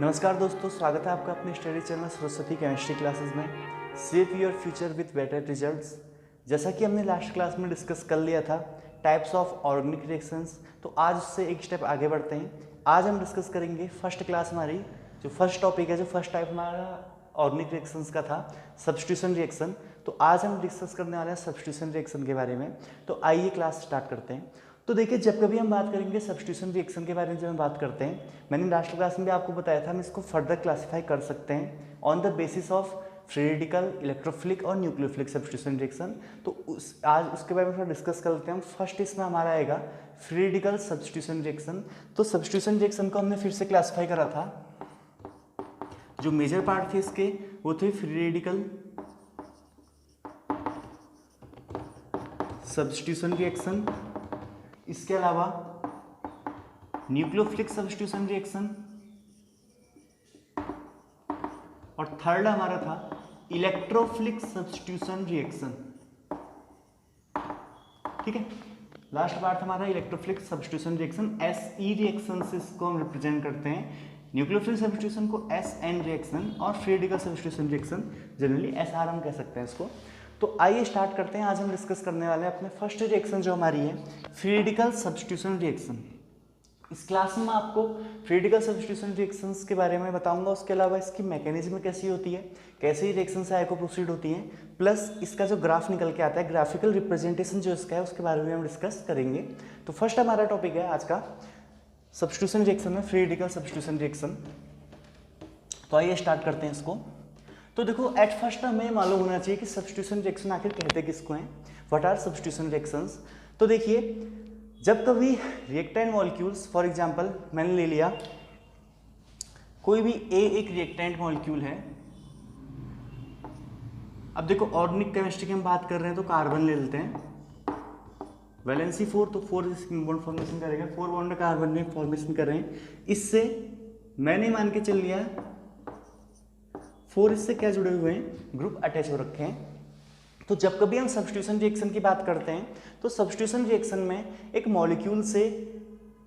नमस्कार दोस्तों, स्वागत है आपका अपने study channel Saraswati chemistry classes में। Save your future with better results. जैसा कि हमने लास्ट क्लास में डिस्कस कर लिया था टाइप्स ऑफ ऑर्गेनिक रिएक्शंस, तो आज उससे एक स्टेप आगे बढ़ते हैं। आज हम डिस्कस करेंगे फर्स्ट क्लास हमारी जो फर्स्ट टॉपिक है, जो फर्स्ट टाइप हमारा ऑर्गेनिक रिएक्शंस का था, सब्स्टिट्यूशन रिएक्शन। तो आज हम डिस्कस करने वाले हैं सब्स्टिट्यूशन रिएक्शन के बारे में। तो आइए क्लास स्टार्ट करते हैं। तो देखिए, जब कभी हम बात करेंगे सब्स्टिट्यूशन रिएक्शन के बारे में, जब हम बात करते हैं, मैंने लास्ट क्लास में भी आपको बताया था हम इसको फर्दर क्लासिफाई कर सकते हैं on the basis of free radical, electrophilic और न्यूक्लियोफिलिक सब्स्टिट्यूशन रिएक्शन। तो आज उसके बारे में थोड़ा डिस्कस कर लेते हैं हम। फर्स्ट इसमें हमारा आएगा फ्री रेडिकल सब्स्टिट्यूशन रिएक्शन। तो सब्स्टिट्यूशन रिएक्शन को हमने फिर से क्लासिफाई करा था। जो मेजर पार्ट थे इसके वो थे फ्री रेडिकल सब्स्टिट्यूशन रिएक्शन, इसके अलावा न्यूक्लियोफिलिक सब्स्टिट्यूशन रिएक्शन, और थर्ड हमारा था इलेक्ट्रोफिलिक सब्स्टिट्यूशन रिएक्शन। ठीक है, लास्ट पार्ट हमारा electrophilic substitution reaction. SE reaction से इसको हम रिप्रेजेंट करते हैं। न्यूक्लियोफिलिक सब्स्टिट्यूशन को एसएन रिएक्शन और free radical substitution reaction generally SR हम कह सकते हैं इसको। तो आइए स्टार्ट करते हैं। आज हम डिस्कस करने वाले हैं अपने फर्स्ट रिएक्शन जो हमारी है फ्री रेडिकल सब्स्टिट्यूशन रिएक्शन। इस क्लास में मैं आपको फ्री रेडिकल सब्स्टिट्यूशन रिएक्शंस के बारे में बताऊंगा, उसके अलावा इसकी मैकेनिज्म कैसी होती है, कैसे ही रिएक्शन से आगे प्रोसीड होती है, प्लस इसका जो ग्राफ निकल के आता है, ग्राफिकल रिप्रेजेंटेशन जो इसका है उसके बारे में हम डिस्कस करेंगे। तो फर्स्ट हमारा टॉपिक है आज का सब्स्टिट्यूशन रिएक्शन में फ्री रेडिकल सब्स्टिट्यूशन रिएक्शन। तो आइए स्टार्ट करते हैं इसको। तो देखो, एट फर्स्ट हमें मालूम होना चाहिए कि सब्स्टिट्यूशन रिएक्शन आखिर कहते किसको हैं, व्हाट आर सब्स्टिट्यूशन रिएक्शंस। तो देखिए, जब कभी रिएक्टेंट मॉलिक्यूल्स, फॉर एग्जांपल मैंने ले लिया कोई भी एक रिएक्टेंट मॉलिक्यूल है। अब देखो, ऑर्गेनिक केमिस्ट्री की हम बात कर रहे हैं तो कार्बन ले लेते हैं, वैलेंसी 4, तो 4 बॉन्ड फॉर्मेशन करेगा, 4 बॉन्ड कार्बन में फॉर्मेशन कर रहे हैं। इससे मैंने मान के चल लिया 4 इससे क्या जुड़े हुए हैं, ग्रुप अटैच हो रखे हैं। तो जब कभी हम सब्स्टिट्यूशन रिएक्शन की बात करते हैं तो सब्स्टिट्यूशन रिएक्शन में एक मॉलिक्यूल से,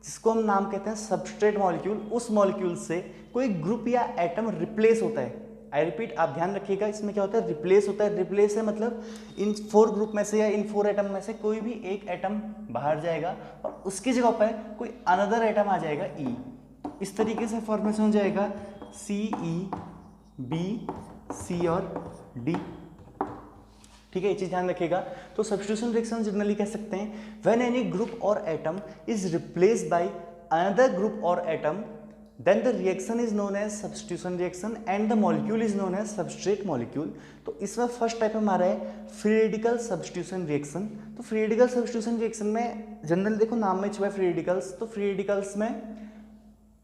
जिसको हम नाम कहते हैं सबस्ट्रेट मॉलिक्यूल, उस मॉलिक्यूल से कोई ग्रुप या एटम रिप्लेस होता है। आई रिपीट, आप ध्यान रखिएगा, इसमें क्या होता है, रिप्लेस होता है। रिप्लेस है मतलब इन 4 ग्रुप में से या इन 4 एटम में से कोई भी एक एटम बाहर जाएगा और उसकी जगह पर कोई अनदर एटम आ जाएगा ई। इस तरीके से फॉर्मेशन हो जाएगा सी ई बी सी और डी। ठीक है, ये चीज ध्यान रखिएगा। तो सब्स्टिट्यूशन रिएक्शन जनरली कह सकते हैं when any group or atom is replaced by another group or atom, then the reaction is known as substitution reaction and the molecule is known as substrate molecule. तो इसमें first type हमारा है free radical substitution reaction. तो free radical substitution reaction में generally देखो नाम में छुपा है फ्री रेडिकल्स। तो फ्री रेडिकल्स में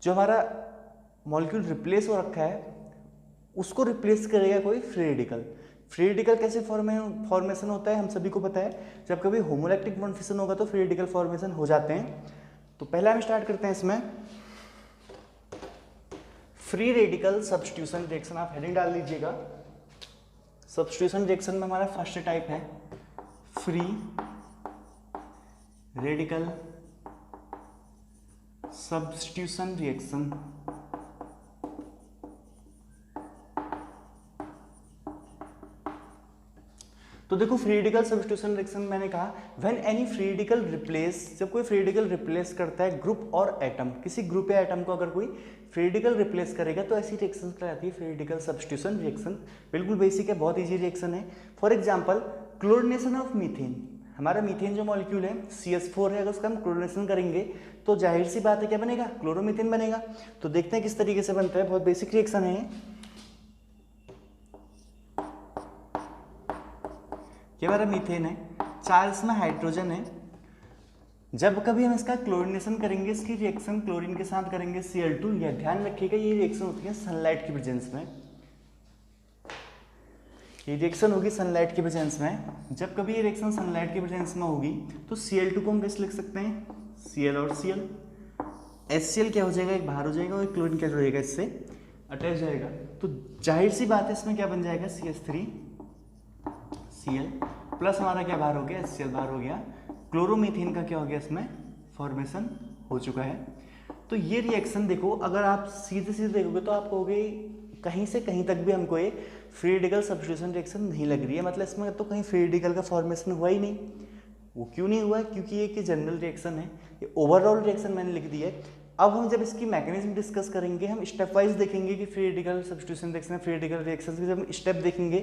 जो हमारा मॉलिक्यूल रिप्लेस हो रखा है उसको रिप्लेस करेगा कोई फ्री रेडिकल। फ्री रेडिकल कैसे फॉर्मेशन होता है हम सभी को पता है, जब कभी होमोलैक्टिक बॉन्ड फिशन होगा तो फ्री रेडिकल फॉर्मेशन हो जाते हैं। तो पहले हम स्टार्ट करते हैं इसमें फ्री रेडिकल सब्स्टिट्यूशन रिएक्शन। आप हेडिंग डाल लीजिएगा। सब्स्टिट्यूशन रिएक्शन में हमारा फर्स्ट टाइप है फ्री रेडिकल सब्स्टिट्यूशन रिएक्शन। तो देखो, फ्री रेडिकल सब्स्टिट्यूशन रिएक्शन मैंने कहा when any free radical replace, जब कोई फ्री रेडिकल रिप्लेस करता है ग्रुप और एटम, किसी ग्रुप या एटम को अगर कोई फ्री रेडिकल रिप्लेस करेगा तो ऐसी रिएक्शन कहलाती है फ्री रेडिकल सब्स्टिट्यूशन रिएक्शन। बिल्कुल बेसिक है, बहुत इजी रिएक्शन है। For example chlorination of methane. हमारा मीथेन जो मॉलिक्यूल है CH4 है, अगर उसका हम क्लोरीनेशन करेंगे तो जाहिर सी बात है क्या बनेगा, क्लोरोमीथेन बनेगा। तो देखते हैं किस तरीके से बनता है, बहुत बेसिक रिएक्शन है। ये हमारा मीथेन है, 4 इसमें हाइड्रोजन है। जब कभी हम इसका क्लोरीनेशन करेंगे, इसकी रिएक्शन क्लोरीन के साथ करेंगे Cl2। यह ध्यान रखिएगा, ये रिएक्शन होती है सनलाइट की प्रेजेंस में। ये रिएक्शन होगी सनलाइट की प्रेजेंस में। जब कभी ये रिएक्शन सनलाइट की प्रेजेंस में होगी तो Cl2 को हम कैसे लिख सकते हैं, Cl और Cl। HCl क्या हो जाएगा, एक बाहर हो जाएगा और क्लोरीन क्या हो जाएगा, इससे अटैच जाएगा। तो जाहिर सी बात है इसमें क्या बन जाएगा, CH3 Cl प्लस हमारा क्या बाहर हो गया, HCl बाहर हो गया। क्लोरोमीथेन का क्या हो गया, इसमें फॉर्मेशन हो चुका है। तो ये रिएक्शन देखो, अगर आप सीधे सीधे देखोगे तो आप कहोगे कहीं से कहीं तक भी हमको ये फ्री रेडिकल सब्स्टिट्यूशन रिएक्शन नहीं लग रही है, मतलब इसमें तो कहीं फ्री रेडिकल का फॉर्मेशन हुआ ही नहीं। वो क्यों नहीं हुआ है? क्योंकि ये कि जनरल रिएक्शन है, ये ओवरऑल रिएक्शन मैंने लिख दी है। अब हम जब इसकी मैकेनिज्म डिस्कस करेंगे, हम स्टेप वाइज देखेंगे कि free radical substitution reaction, free radical reaction के जब हम स्टेप देखेंगे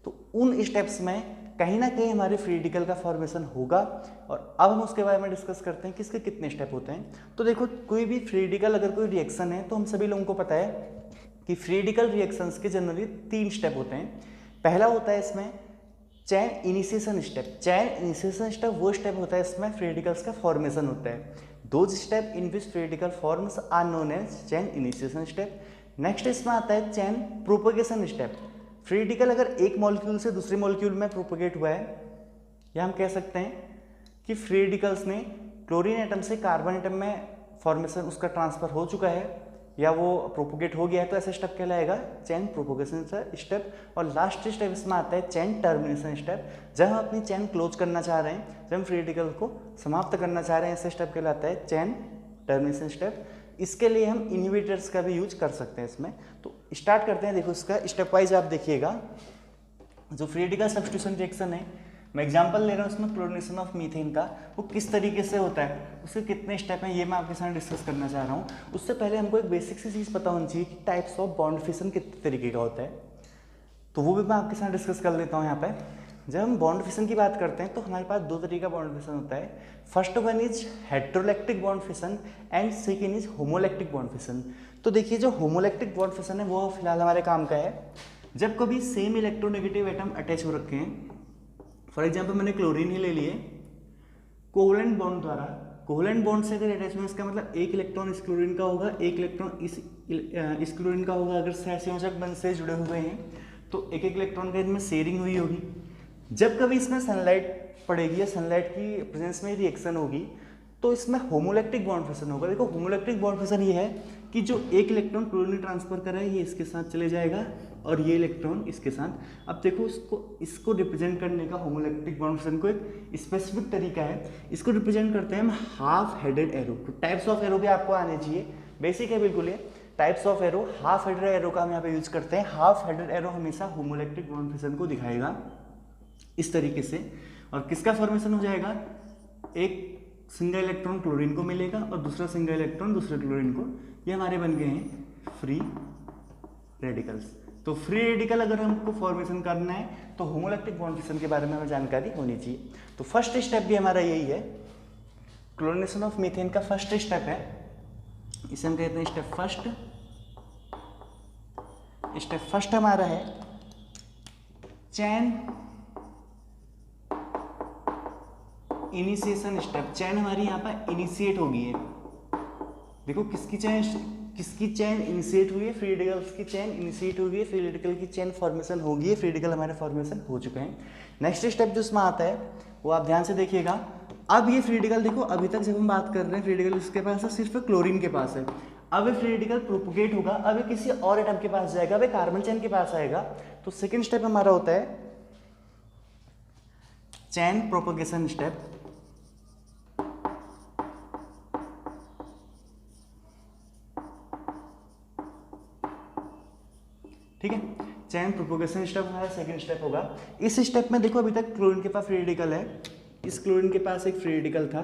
तो उन स्टेप्स में कहीं ना कहीं हमारे फ्री रेडिकल का फॉर्मेशन होगा। और अब हम उसके बारे में डिस्कस करते हैं कि इसके कितने स्टेप होते हैं। तो देखो, कोई भी फ्री रेडिकल अगर कोई रिएक्शन है तो हम सभी लोगों को पता है कि फ्री रेडिकल रिएक्शंस के जनरली 3 स्टेप होते हैं। पहला होता है इसमें chain initiation step. Chain initiation step वो स्टेप होता है इसमें फ्री रेडिकल्स का फॉर्मेशन होता है। Those step in which free radical forms are known as chain initiation step. Next इसमें आता है chain propagation step. Free radical अगर एक मॉलिक्यूल से दूसरे मॉलिक्यूल में प्रोपगेट हुआ है, या हम कह सकते हैं कि फ्री रेडिकल्स ने क्लोरीन एटम से कार्बन एटम में फॉर्मेशन उसका ट्रांसफर हो चुका है या वो प्रोपोगेट हो गया है, तो ऐसे स्टेप कहलाएगा चैन प्रोपोगेशन स्टेप। और लास्ट स्टेप इसमें आता है चैन टर्मिनेशन स्टेप। जब हम अपनी चैन क्लोज करना चाह रहे हैं, जब हम फ्री रेडिकल को समाप्त करना चाह रहे हैं, ऐसे स्टेप कहलाता है चैन टर्मिनेशन स्टेप। इसके लिए हम इनहिबिटर्स का भी यूज कर सकते हैं इसमें। तो स्टार्ट करते हैं। देखो, इसका स्टेप वाइज आप देखिएगा। जो फ्री रेडिकल सब्स्टिट्यूशन रिएक्शन है, मैं एग्जांपल ले रहा हूँ उसमें क्लोरीनेशन ऑफ मीथेन का, वो किस तरीके से होता है, उसके कितने स्टेप हैं, ये मैं आपके साथ डिस्कस करना चाह रहा हूँ। उससे पहले हमको एक बेसिक सी चीज़ पता होनी चाहिए कि टाइप्स ऑफ बॉन्ड फिशन कितने तरीके का होता है, तो वो भी मैं आपके साथ डिस्कस कर लेता हूँ यहाँ पे। जब हम बॉन्ड फिशन की बात करते हैं तो हमारे पास 2 तरीके का बॉन्ड फिशन होता है। First one is heterolytic bond fission and second is homolytic bond fission. तो देखिए, जो होमोलैक्टिक बॉन्ड फिशन है वो फिलहाल हमारे काम का है जब कभी सेम इलेक्ट्रोनेगेटिव एटम अटैच हो रखे हैं। फॉर एग्जाम्पल मैंने क्लोरीन ही ले लिए, कोवलेंट बॉन्ड द्वारा, कोवलेंट बॉन्ड से अगर अटैच में, इसका मतलब एक इलेक्ट्रॉन इस क्लोरीन का होगा, एक इलेक्ट्रॉन इस क्लोरीन का होगा। अगर सहसंयोजक बंध से जुड़े हुए हैं तो एक एक इलेक्ट्रॉन का इनमें शेयरिंग हुई होगी। जब कभी इसमें सनलाइट पड़ेगी या सनलाइट की प्रेजेंस में रिएक्शन होगी तो इसमें होमोलैक्टिक बॉन्ड फिशन होगा। देखो, होमोलैक्टिक बॉन्ड फिशन ये है कि जो एक इलेक्ट्रॉन क्लोरीन ट्रांसफर कर रहा है ये इसके साथ चले जाएगा और ये इलेक्ट्रॉन इसके साथ। अब देखो, इसको रिप्रेजेंट करने का होमोलैक्टिक बॉन्ड फिशन को एक स्पेसिफिक तरीका है। इसको रिप्रेजेंट करते हैं हम हाफ हेडेड एरो। तो टाइप्स ऑफ एरो भी आपको आने चाहिए, बेसिक है बिल्कुल ये। Types of arrow, half headed arrow का हम यहाँ पे यूज करते हैं। हाफ हेडेड एरो हमेशा होमोलैक्टिक बॉन्ड फिशन को दिखाएगा इस तरीके से। और किसका फॉर्मेशन हो जाएगा, एक सिंगल इलेक्ट्रॉन क्लोरीन को मिलेगा और दूसरा सिंगल इलेक्ट्रॉन दूसरे क्लोरीन को। ये हमारे बन गए हैं फ्री रेडिकल्स। तो फ्री रेडिकल अगर हमको फॉर्मेशन करना है तो होमोलैक्टिक बॉन्ड फिशन के बारे में हमें जानकारी होनी चाहिए। तो फर्स्ट स्टेप भी हमारा यही है, क्लोरीनेशन ऑफ मीथेन का फर्स्ट स्टेप है, इसे हम कहते हैं स्टेप फर्स्ट। स्टेप फर्स्ट हमारा है चैन इनिशिएशन स्टेप। चैन हमारी यहाँ पर इनिशिएट हो गई है। देखो, किसकी चैन इनिशिएट हुई है, फ्री रेडिकल्स की चैन इनिशिएट हो गई है, फ्री रेडिकल की चैन फॉर्मेशन हो गई है, फ्री रेडिकल हमारे फॉर्मेशन हो चुके हैं। नेक्स्ट स्टेप जो इसमें आता है वो आप ध्यान से देखिएगा। अब ये फ्री रेडिकल, देखो अभी तक जब हम बात कर रहे हैं फ्री रेडिकल इसके पास है, सिर्फ क्लोरीन के पास है। अब ये फ्री रेडिकल प्रोपोगेट होगा, अब ये किसी और एटम के पास जाएगा, अब कार्बन चैन के पास आएगा। तो सेकेंड स्टेप हमारा होता है चैन प्रोपोगेशन स्टेप। ठीक है, चैन प्रोपोगेशन स्टेप हमारा सेकंड स्टेप होगा। इस स्टेप में देखो, अभी तक क्लोरीन के पास फ्री रेडिकल है, इस क्लोरीन के पास एक फ्री रेडिकल था,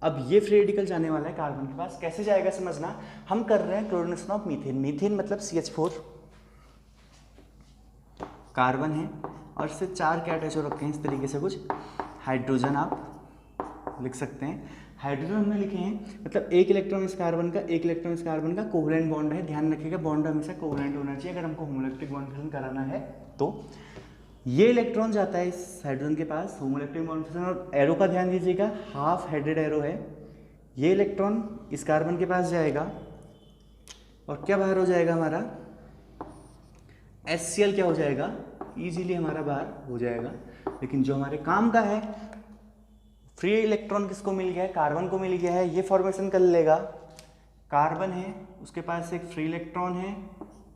अब ये फ्री रेडिकल जाने वाला है कार्बन के पास। कैसे जाएगा समझना, हम कर रहे हैं क्लोरीनेशन ऑफ मीथेन। मीथेन मतलब CH4 कार्बन है और इससे 4 क्या अटैच हो रखे हैं इस तरीके से, कुछ हाइड्रोजन आप लिख सकते हैं। हाइड्रोजन हमने लिखे हैं, मतलब एक इलेक्ट्रॉन इस कार्बन का, एक इलेक्ट्रॉन इस कार्बन का कोवलेंट बॉन्ड है। ध्यान रखिएगा, बॉन्ड हमेशा कोवलेंट होना चाहिए अगर हमको होमोलैक्टिक बॉन्ड फिशन कराना है। तो ये इलेक्ट्रॉन जाता है इस हाइड्रोजन के पास, होमोलैक्टिक बॉन्ड फिशन। और एरो का ध्यान दीजिएगा, हाफ हेडेड एरो है। ये इलेक्ट्रॉन इस कार्बन के पास जाएगा और क्या बाहर हो जाएगा हमारा, HCl क्या हो जाएगा, इजीली हमारा बाहर हो जाएगा। लेकिन जो हमारे काम का है, फ्री इलेक्ट्रॉन किसको मिल गया है, कार्बन को मिल गया है, ये फॉर्मेशन कर लेगा। कार्बन है, उसके पास एक फ्री इलेक्ट्रॉन है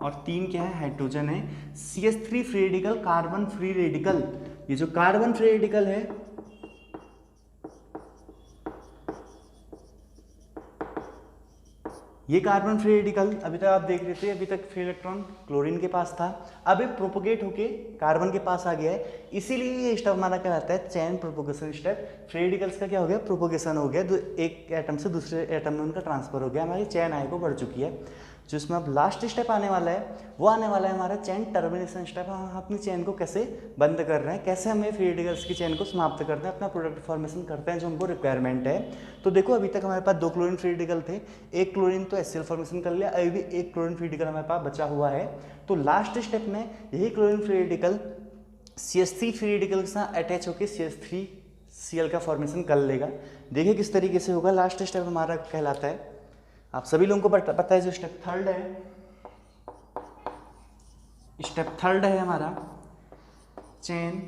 और 3 क्या है, हाइड्रोजन है। CH3 free radical, carbon free radical. ये जो कार्बन फ्री रेडिकल है ये कार्बन फ्री रेडिकल अभी तक आप देख रहे थे, अभी तक फ्री इलेक्ट्रॉन क्लोरीन के पास था, अब ये प्रोपोगेट होके कार्बन के पास आ गया है, इसीलिए ये स्टेप हमारा कहलाता है chain propagation step. Free radicals का क्या हो गया, प्रोपोगेशन हो गया, एक एटम से दूसरे एटम में उनका ट्रांसफर हो गया, हमारी चेन आगे बढ़ चुकी है। जो इसमें अब लास्ट स्टेप आने वाला है वो आने वाला है हमारा चेन टर्मिनेशन स्टेप। हम अपनी चेन को कैसे बंद कर रहे हैं, कैसे हमें फ्री रेडिकल्स की चेन को समाप्त करते हैं, अपना प्रोडक्ट फॉर्मेशन करते हैं जो हमको रिक्वायरमेंट है। तो देखो अभी तक हमारे पास 2 क्लोरीन फ्री रेडिकल थे, एक क्लोरीन तो HCl फॉर्मेशन कर लिया, अभी भी एक क्लोरीन फ्री रेडिकल हमारे पास बचा हुआ है। तो लास्ट स्टेप में यही chlorine free radical CH3 free radical के साथ अटैच होकर CH3Cl का फॉर्मेशन कर लेगा। देखिए किस तरीके से होगा, लास्ट स्टेप हमारा कहलाता है, आप सभी लोगों को पता है, जो स्टेप थर्ड है, स्टेप थर्ड है हमारा चेन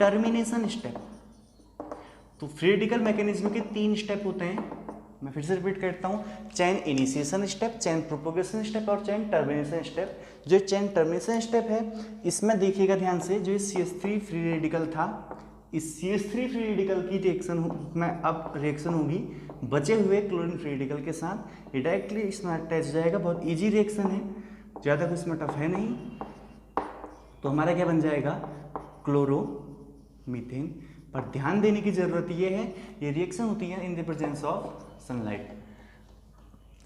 टर्मिनेशन स्टेप। तो फ्री रेडिकल मैकेनिज्म के 3 स्टेप होते हैं, मैं फिर से रिपीट करता हूँ, chain initiation step, chain propagation step और चेन टर्मिनेशन स्टेप। जो चेन टर्मिनेशन स्टेप है इसमें देखिएगा ध्यान से, जो CH3 फ्री रेडिकल था, इस CH3 फ्री रेडिकल की रिएक्शन में अब रिएक्शन होगी बचे हुए क्लोरीन फ्री रेडिकल के साथ, ये डायरेक्टली इसमें अटैच हो जाएगा। बहुत इजी रिएक्शन है, ज़्यादा कुछ इसमें टफ है नहीं। तो हमारा क्या बन जाएगा, क्लोरोमीथेन। पर ध्यान देने की जरूरत ये है, ये रिएक्शन होती है in the presence of sunlight.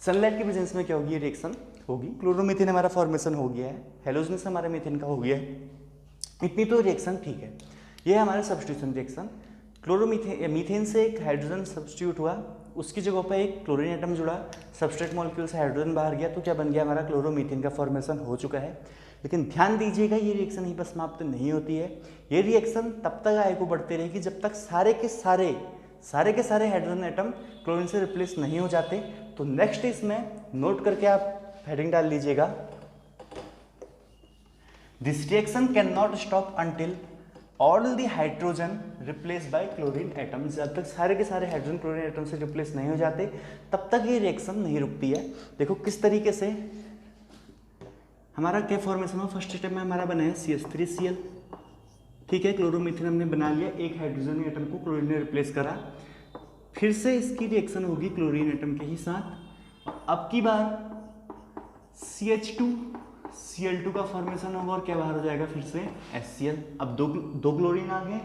Sunlight के प्रेजेंस में क्या होगी, ये रिएक्शन होगी। क्लोरोमीथेन हमारा फॉर्मेशन हो गया है, हेलोजनस हमारा मीथेन का हो गया है, इतनी तो रिएक्शन ठीक है। ये है हमारा सब्स्टिट्यूशन रिएक्शन। मीथेन से एक हाइड्रोजन सब्स्टिट्यूट हुआ, उसकी जगह पर एक क्लोरीन एटम जुड़ा, सबस्ट्रेट मॉलिक्यूल से हाइड्रोजन बाहर गया, तो क्या बन गया, हमारा क्लोरोमीथेन का फॉर्मेशन हो चुका है। लेकिन ध्यान दीजिएगा, ये रिएक्शन यहीं पर समाप्त नहीं होती है, ये रिएक्शन तब तक आगे को बढ़ते रहेगी जब तक सारे के सारे हाइड्रोजन एटम क्लोरीन से रिप्लेस नहीं हो जाते। तो नेक्स्ट इसमें नोट करके आप हेडिंग डाल लीजिएगा, this reaction can not stop until all the hydrogen replace by chlorine atom. जब तक सारे के सारे हाइड्रोजन क्लोरीन एटम से रिप्लेस नहीं हो जाते तब तक ये रिएक्शन नहीं रुकती है। देखो किस तरीके से हमारा क्या फॉर्मेशन हो, फर्स्ट स्टेप में हमारा बना है CH3Cl, ठीक है, क्लोरोमीथेन हमने बना लिया, एक हाइड्रोजन एटम को क्लोरीन ने रिप्लेस करा, फिर से इसकी रिएक्शन होगी क्लोरीन एटम के ही साथ, अब की बार CH2Cl2 का फॉर्मेशन होगा और क्या बाहर हो जाएगा, फिर से HCl। अब दो क्लोरीन आ गए,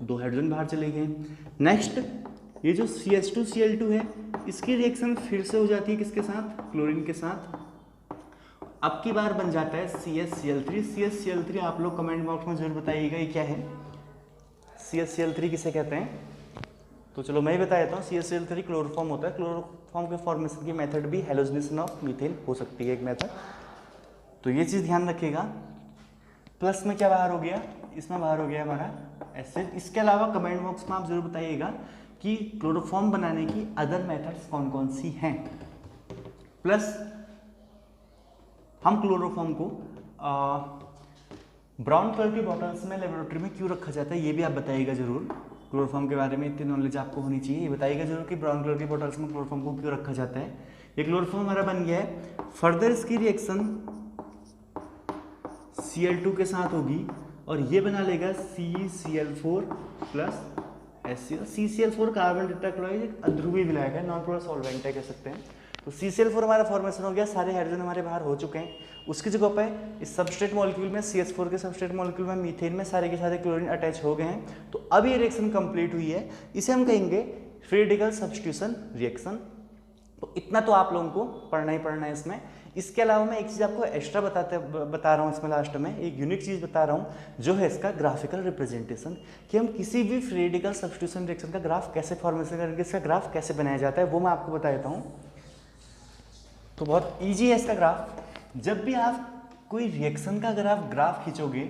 2 हाइड्रोजन बाहर चले गए। नेक्स्ट ये जो CH2Cl2 है, इसकी रिएक्शन फिर से हो जाती है किसके साथ, क्लोरीन के साथ, अब की बार बन जाता है CHCl3। CHCl3 आप लोग कमेंट बॉक्स में जरूर बताइएगा ये क्या है, CHCl3 किसे कहते हैं। तो चलो मैं ही बता देता हूँ, CHCl3 क्लोरोफॉर्म होता है, क्लोरोफॉर्म के फॉर्मेशन की मेथड भी हेलोजनेशन ऑफ मीथेन हो सकती है एक मेथड, तो ये चीज़ ध्यान रखिएगा। प्लस में क्या बाहर हो गया, इसमें बाहर हो गया हमारा एसिड। इसके अलावा कमेंट बॉक्स में आप जरूर बताइएगा कि क्लोरोफॉर्म बनाने की अदर मेथड्स कौन कौन सी हैं। प्लस हम क्लोरोफॉर्म को ब्राउन कलर की बॉटल्स में लेबोरेटरी में क्यों रखा जाता है, ये भी आप बताइएगा जरूर। क्लोरोफॉर्म के बारे में इतनी नॉलेज आपको होनी चाहिए, ये बताइएगा जरूर कि ब्राउन कलर की बॉटल्स में क्लोरोफॉर्म को क्यों रखा जाता है। ये क्लोरोफॉर्म हमारा बन गया है, फर्दर इसकी रिएक्शन Cl2 के साथ होगी और ये बना लेगा CCl4 plus HCl। CCl4 carbon tetrachloride अध्रुवीय विलायक है, नॉन पोलर सॉल्वेंट है कह सकते हैं। तो CCl4 हमारा फॉर्मेशन हो गया, सारे हाइड्रोजन हमारे बाहर हो चुके हैं। उसकी जगह पे इस सबस्ट्रेट मॉलिक्यूल में CH4 के सबस्ट्रेट मॉलिक्यूल में मीथेन में सारे के सारे क्लोरीन अटैच हो गए हैं। तो अब ये रिएक्शन कंप्लीट हुई है, इसे हम कहेंगे फ्री रेडिकल सब्स्टिट्यूशन रिएक्शन। तो इतना तो आप लोगों को पढ़ना ही पढ़ना है इसमें। इसके अलावा मैं एक चीज़ आपको एक्स्ट्रा बता रहा हूँ इसमें, लास्ट में एक यूनिक चीज़ बता रहा हूँ जो है इसका ग्राफिकल रिप्रेजेंटेशन, कि हम किसी भी फ्री रेडिकल सब्स्टिट्यूशन रिएक्शन का ग्राफ कैसे फॉर्मेशन करेंगे, इसका ग्राफ कैसे बनाया जाता है वो मैं आपको बता देता हूँ। तो बहुत ईजी है इसका ग्राफ। जब भी आप कोई रिएक्शन का ग्राफ खींचोगे,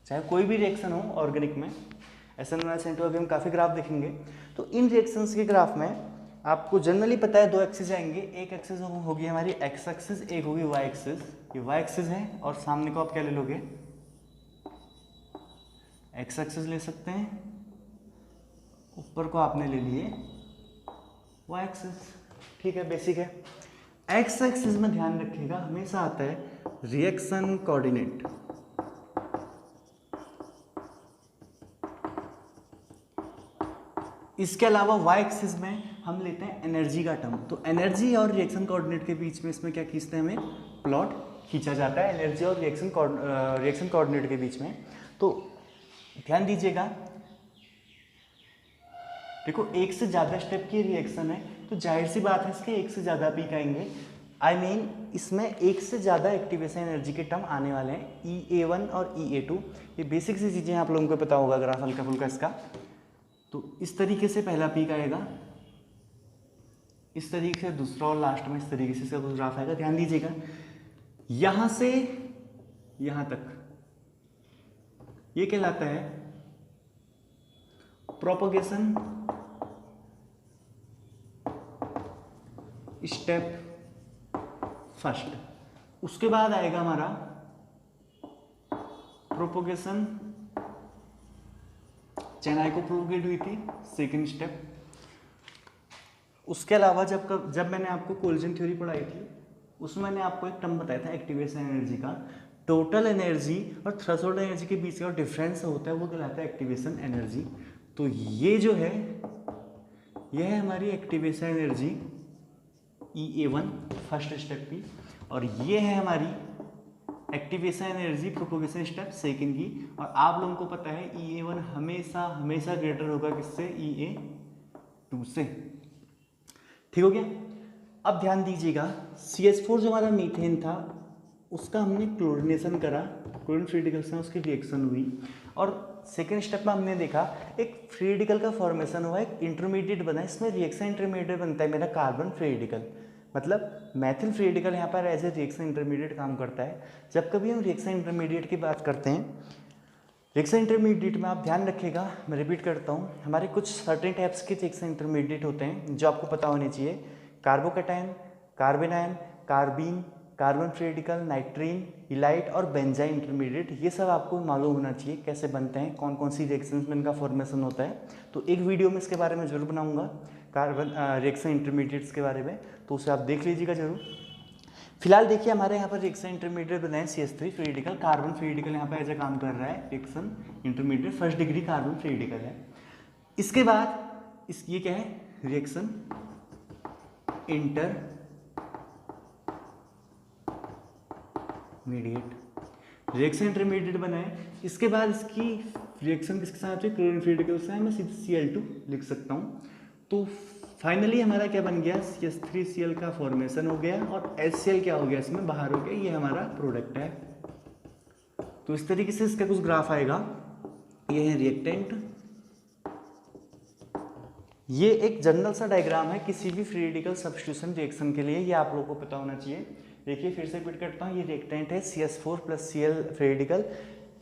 चाहे कोई भी रिएक्शन हो ऑर्गेनिक में, SN1 हम काफ़ी ग्राफ देखेंगे, तो इन रिएक्शंस के ग्राफ में आपको जनरली पता है 2 एक्सिस आएंगे। एक एक्सिस होगी हमारी एक्स एक्सिस, एक होगी वाई एक्सिस। ये वाई एक्सिस है और सामने को आप क्या ले लोगे, एक्स एक्सिस ले सकते हैं, ऊपर को आपने ले लिए वाई एक्सिस, ठीक है, बेसिक है। एक्स एक्सिस में ध्यान रखिएगा हमेशा आता है रिएक्शन कोऑर्डिनेट, इसके अलावा वाई एक्सिस में हम लेते हैं एनर्जी का टर्म। तो एनर्जी और रिएक्शन कोऑर्डिनेट के बीच में इसमें क्या खींचते हैं, हमें प्लॉट खींचा जाता है एनर्जी और रिएक्शन कोऑर्डिनेट के बीच में। तो ध्यान दीजिएगा, देखो एक से ज़्यादा स्टेप की रिएक्शन है तो जाहिर सी बात है इसके एक से ज़्यादा पीक आएंगे। इसमें एक से ज़्यादा एक्टिवेशन एनर्जी के टर्म आने वाले हैं, EA1 और EA2। ये बेसिक सी चीज़ें आप लोगों को पता होगा ग्राफ हल्का फुल्का इसका। तो इस तरीके से पहला पीक आएगा, इस तरीके से दूसरा और लास्ट में इस तरीके से इसका कुछ ग्राफ आएगा। ध्यान दीजिएगा, यहाँ से यहाँ तक ये कहलाता है प्रोपगेशन स्टेप फर्स्ट। उसके बाद आएगा हमारा प्रोपगेशन, चेनाई को प्रोपगेट हुई थी, सेकेंड स्टेप। उसके अलावा जब मैंने आपको कोलिजन थ्योरी पढ़ाई थी उसमें मैंने आपको एक टर्म बताया था एक्टिवेशन एनर्जी का। टोटल एनर्जी और थ्रेशोल्ड एनर्जी के बीच का डिफरेंस होता है वो कहलाता है एक्टिवेशन एनर्जी। तो ये जो है यह है हमारी activation energy EA1 first step की, और ये है हमारी activation energy propagation step second की। और आप लोगों को पता है EA1 हमेशा हमेशा ग्रेटर होगा किससे, EA2 से। ठीक हो गया। अब ध्यान दीजिएगा, CH4 जो हमारा मीथेन था उसका हमने क्लोरीनेशन करा, क्लोरीन फ्री रेडिकल से उसकी रिएक्शन हुई, और सेकेंड स्टेप में हमने देखा एक फ्री रेडिकल का फॉर्मेशन हुआ, एक इंटरमीडिएट बना, इसमें रिएक्शन इंटरमीडिएट बनता है मेरा कार्बन फ्री रेडिकल, मतलब मैथिल फ्री रेडिकल यहाँ पर एज ए रिएक्शन इंटरमीडिएट काम करता है। जब कभी हम रिएक्शन इंटरमीडिएट की बात करते हैं, रिएक्शन इंटरमीडिएट में आप ध्यान रखिएगा, मैं रिपीट करता हूँ, हमारे कुछ सर्टेन टाइप्स के रिएक्शन इंटरमीडिएट होते हैं जो आपको पता होने चाहिए। Carbocation, carbanion, carbene, carbon free radical, nitrene, ylide और बेंजाइन इंटरमीडिएट, ये सब आपको मालूम होना चाहिए कैसे बनते हैं, कौन कौन सी रिएक्शंस में इनका फॉर्मेशन होता है। तो एक वीडियो में इसके बारे में जरूर बनाऊंगा, कार्बन रिएक्शन इंटरमीडिएट्स के बारे में, तो उसे आप देख लीजिएगा जरूर। फिलहाल देखिए हमारे यहाँ पर रिएक्शन इंटरमीडिएट बनाए CH3 free radical, carbon free radical यहाँ पर ऐसा काम कर रहा है, reaction intermediate first degree carbon free radical है। इसके बाद ये क्या है, रिएक्शन इंटरमीडिएट, रिएक्शन इंटरमीडिएट बनाए। इसके बाद इसकी रिएक्शन किसके साथ है, क्लोरीन फ्री रेडिकल से, मैं सीधे Cl2 लिख सकता हूँ। तो फाइनली हमारा क्या बन गया, CH3Cl का फॉर्मेशन हो गया और HCl क्या हो गया, इसमें बाहर हो गया, ये हमारा प्रोडक्ट है। तो इस तरीके से इसका कुछ ग्राफ आएगा, ये है रिएक्टेंट। ये एक जनरल सा डायग्राम है किसी भी फ्री रेडिकल सब्स्टिट्यूशन रिएक्शन के लिए, ये आप लोगों को पता होना चाहिए। देखिए फिर से रिपीट करता हूँ, ये रिएक्टेंट है CH4 + Cl फ्री रेडिकल,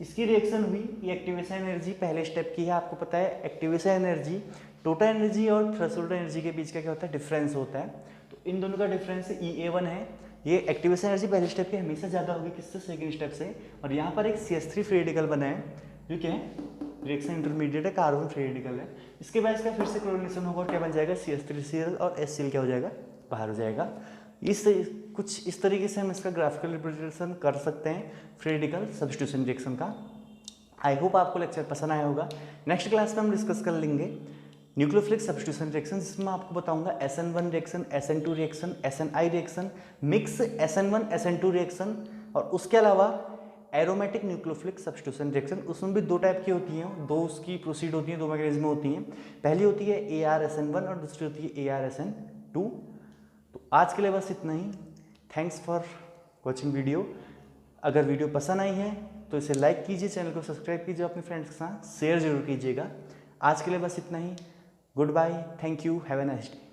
इसकी रिएक्शन हुई, ये एक्टिवेशन एनर्जी पहले स्टेप की है। आपको पता है एक्टिवेशन एनर्जी टोटल एनर्जी और थ्रेशोल्ड एनर्जी के बीच का क्या होता है, डिफरेंस होता है। तो इन दोनों का डिफरेंस EA1 है। ये एक्टिवेशन एनर्जी पहले स्टेप की हमेशा ज़्यादा होगी किससे, सेकेंड स्टेप से। और यहाँ पर एक CH3 फ्री रेडिकल बना है जो क्या है, रिएक्शन इंटरमीडिएट है, कार्बन फ्री रेडिकल है। इसके बाद इसका फिर से क्लोरीनेशन होगा, क्या बन जाएगा, CH3Cl और HCl क्या हो जाएगा, बाहर हो जाएगा। कुछ इस तरीके से हम इसका ग्राफिकल रिप्रेजेंटेशन कर सकते हैं फ्री रेडिकल सब्स्टिट्यूशन रिएक्शन का। आई होप आपको लेक्चर पसंद आया होगा। नेक्स्ट क्लास में हम डिस्कस कर लेंगे न्यूक्लियोफिलिक सब्स्टिट्यूशन रिएक्शन, जिसमें आपको बताऊंगा SN1 reaction, SN2 reaction, SNI reaction, mix SN1 SN2 reaction, और उसके अलावा एरोमेटिक न्यूक्लियोफिलिक सब्स्टिट्यूशन रिएक्शन। उसमें भी दो टाइप की होती हैं, दो उसकी प्रोसीड होती हैं, दो मैकेनिज्म होती हैं। पहली होती है AR-SN1 और दूसरी होती है AR-SN2। तो आज के लिए बस इतना ही। Thanks for watching video. अगर वीडियो पसंद आई है तो इसे लाइक कीजिए, चैनल को सब्सक्राइब कीजिए, अपने फ्रेंड्स के साथ शेयर जरूर कीजिएगा। आज के लिए बस इतना ही। Goodbye, thank you, have a nice day.